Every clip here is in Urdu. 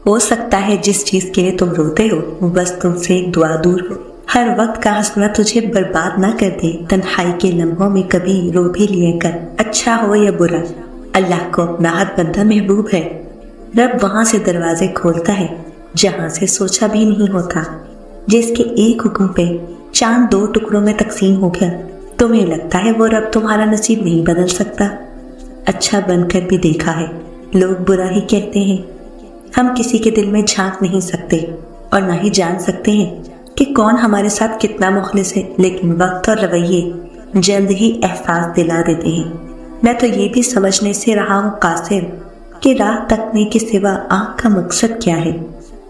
ہو سکتا ہے جس چیز کے لیے تم روتے ہو بس تم سے ایک دعا دور ہو۔ ہر وقت کا ہنسنا تجھے برباد نہ کر دے، تنہائی کے لمحوں میں کبھی رو بھی لیا کر، اچھا ہو یا برا۔ اللہ کو اپنا ہر بندہ محبوب ہے۔ رب وہاں سے دروازے کھولتا ہے جہاں سے سوچا بھی نہیں ہوتا۔ جس کے ایک حکم پہ چاند 2 ٹکڑوں میں تقسیم ہو گیا، تمہیں لگتا ہے وہ رب تمہارا نصیب نہیں بدل سکتا؟ اچھا بن کر بھی دیکھا ہے لوگ برا ہی کہتے ہیں۔ ہم کسی کے دل میں جھانک نہیں سکتے اور نہ ہی جان سکتے ہیں کہ کون ہمارے ساتھ کتنا مخلص ہے، لیکن وقت اور رویے جلد ہی احساس دلا دیتے ہیں۔ میں تو یہ بھی سمجھنے سے رہا ہوں قاصر کہ راہ تکنے کے سوا آنکھ کا مقصد کیا ہے،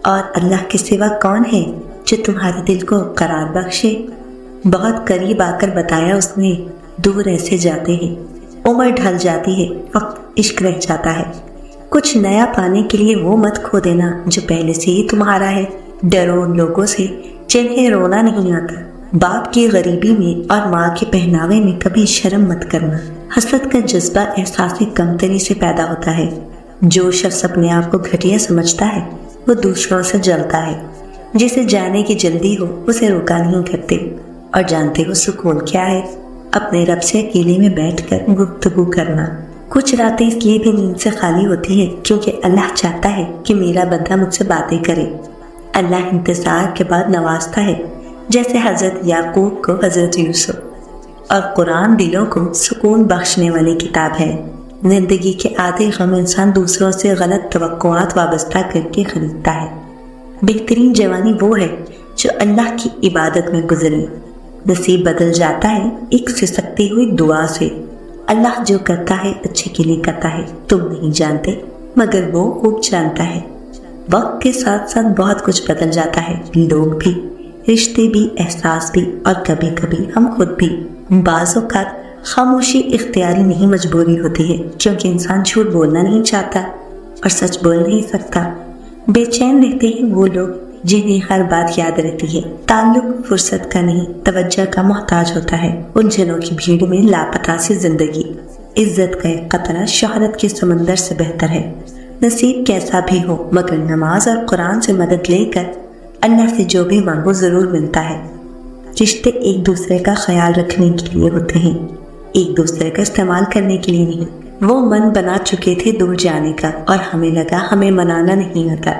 اور اللہ کے سوا کون ہے جو تمہارے دل کو قرار بخشے۔ بہت قریب آ کر بتایا اس نے، دور ایسے جاتے ہیں، عمر ڈھل جاتی ہے، وقت عشق رہ جاتا ہے۔ کچھ نیا پانے کے لیے وہ مت کھو دینا جو پہلے سے ہی تمہارا ہے۔ ڈرو ان لوگوں سے جنہیں رونا نہیں آتا۔ باپ کی غریبی میں اور ماں کے پہناوے میں کبھی شرم مت کرنا۔ حسد کا جذبہ احساس کمتری سے پیدا ہوتا ہے۔ جو شخص اپنے آپ کو گھٹیا سمجھتا ہے وہ دوسروں سے جلتا ہے۔ جسے جانے کی جلدی ہو اسے روکا نہیں کرتے۔ اور جانتے ہو سکون کیا ہے؟ اپنے رب سے اکیلے میں بیٹھ کر گفتگو کرنا۔ کچھ راتیں اس لیے بھی نیند سے خالی ہوتی ہیں کیونکہ اللہ چاہتا ہے کہ میرا بندہ مجھ سے باتیں کرے۔ اللہ انتظار کے بعد نوازتا ہے، جیسے حضرت یعقوب کو حضرت یوسف۔ اور قرآن دلوں کو سکون بخشنے والی کتاب ہے۔ زندگی کے آدھے غم انسان دوسروں سے غلط توقعات وابستہ کر کے خریدتا ہے۔ بہترین جوانی وہ ہے جو اللہ کی عبادت میں گزرے۔ نصیب بدل جاتا ہے ایک سسکتی ہوئی دعا سے۔ اللہ جو کرتا ہے اچھے کے لیے کرتا ہے، تم نہیں جانتے مگر وہ خوب جانتا ہے۔ وقت کے ساتھ ساتھ بہت کچھ بدل جاتا ہے، لوگ بھی، رشتے بھی، احساس بھی، اور کبھی کبھی ہم خود بھی۔ بعض اوقات خاموشی اختیاری نہیں مجبوری ہوتی ہے، کیونکہ انسان جھوٹ بولنا نہیں چاہتا اور سچ بول نہیں سکتا۔ بے چین رہتے ہیں وہ لوگ جنہیں ہر بات یاد رہتی ہے۔ تعلق فرصت کا نہیں توجہ کا محتاج ہوتا ہے۔ الجھنوں کی بھیڑ میں لاپتہ سی زندگی۔ عزت کا ایک قطرہ شہرت کے سمندر سے بہتر ہے۔ نصیب کیسا بھی ہو مگر نماز اور قرآن سے مدد لے کر اللہ سے جو بھی مانگو ضرور ملتا ہے۔ رشتے ایک دوسرے کا خیال رکھنے کے لیے ہوتے ہیں، ایک دوسرے کا استعمال کرنے کے لیے نہیں۔ وہ من بنا چکے تھے دور جانے کا اور ہمیں لگا ہمیں منانا نہیں آتا۔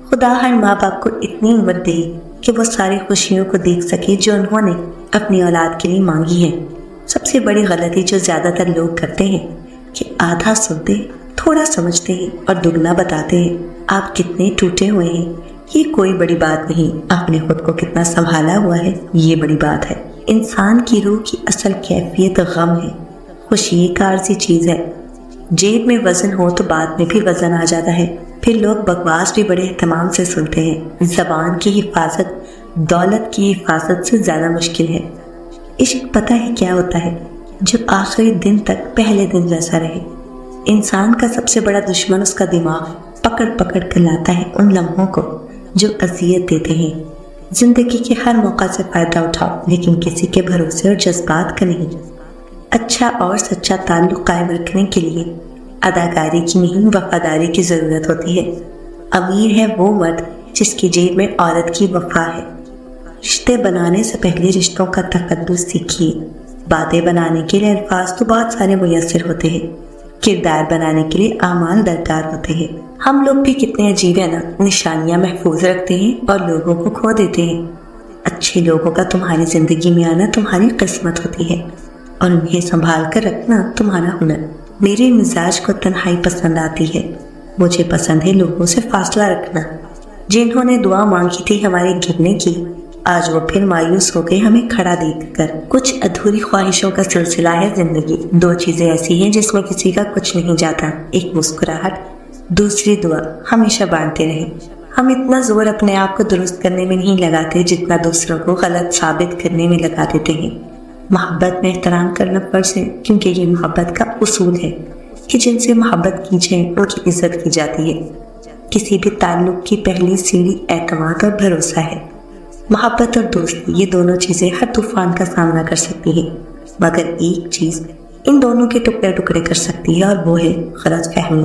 خدا ہر ماں باپ کو اتنی عمر دے کہ وہ ساری خوشیوں کو دیکھ سکے جو انہوں نے اپنی اولاد کے لیے مانگی ہے۔ سب سے بڑی غلطی جو زیادہ تر لوگ کرتے ہیں کہ آدھا سنتے، تھوڑا سمجھتے ہیں اور دگنا بتاتے ہیں۔ آپ کتنے ٹوٹے ہوئے ہیں یہ کوئی بڑی بات نہیں، آپ نے خود کو کتنا سنبھالا ہوا ہے یہ بڑی بات ہے۔ انسان کی روح کی اصل کیفیت غم ہے۔ خوشی ایک عارضی چیز ہے۔ جیب میں وزن ہو تو بعد میں بھی وزن آ جاتا ہے۔ پھر لوگ بکواس بھی بڑے اہتمام سے سنتے ہیں۔ زبان کی حفاظت دولت کی حفاظت سے زیادہ مشکل ہے۔ عشق پتہ ہے کیا ہوتا ہے؟ جب آخری دن تک پہلے دن جیسا رہے۔ انسان کا سب سے بڑا دشمن اس کا دماغ پکڑ پکڑ کر لاتا ہے ان لمحوں کو جو اذیت دیتے ہیں۔ زندگی کے ہر موقع سے فائدہ اٹھاؤ لیکن کسی کے بھروسے اور جذبات کا نہیں۔ اچھا اور سچا تعلق قائم رکھنے کے لیے اداکاری کی نہیں وفاداری کی ضرورت ہوتی ہے۔ امیر ہے وہ مرد جس کی جیب میں عورت کی وفا ہے۔ رشتے بنانے سے پہلے رشتوں کا تقدس سیکھیے۔ باتیں بنانے کے لیے الفاظ تو بہت سارے میسر ہوتے ہیں، کردار بنانے کے لیے اعمال درکار ہوتے ہیں۔ ہم لوگ بھی کتنے عجیب ہیں نا، نشانیاں محفوظ رکھتے ہیں اور لوگوں کو کھو دیتے ہیں۔ اچھے لوگوں کا تمہاری زندگی میں آنا تمہاری قسمت ہوتی ہے اور انہیں سنبھال کر رکھنا تمہارا ہنر۔ میرے مزاج کو تنہائی پسند آتی ہے، مجھے پسند ہے لوگوں سے فاصلہ رکھنا۔ جنہوں نے دعا مانگی تھی ہمارے گرنے کی، آج وہ پھر مایوس ہو گئے ہمیں کھڑا دیکھ کر۔ کچھ ادھوری خواہشوں کا سلسلہ ہے زندگی۔ 2 چیزیں ایسی ہیں جس میں کسی کا کچھ نہیں جاتا، ایک مسکراہٹ، دوسری دعا۔ ہمیشہ بانٹتے رہیں۔ ہم اتنا زور اپنے آپ کو درست کرنے میں نہیں لگاتے جتنا دوسروں کو غلط ثابت کرنے میں لگا دیتے ہیں۔ محبت میں احترام کرنا فرض ہے، کیونکہ یہ محبت کا اصول ہے کہ جن سے محبت کی جائے ان کی عزت کی جاتی ہے۔ کسی بھی تعلق کی پہلی سیڑھی اعتماد اور بھروسہ ہے۔ محبت اور دوستی یہ دونوں چیزیں ہر طوفان کا سامنا کر سکتی ہیں، مگر ایک چیز ان دونوں کے ٹکڑے ٹکڑے کر سکتی ہے اور وہ ہے غلط فہمی۔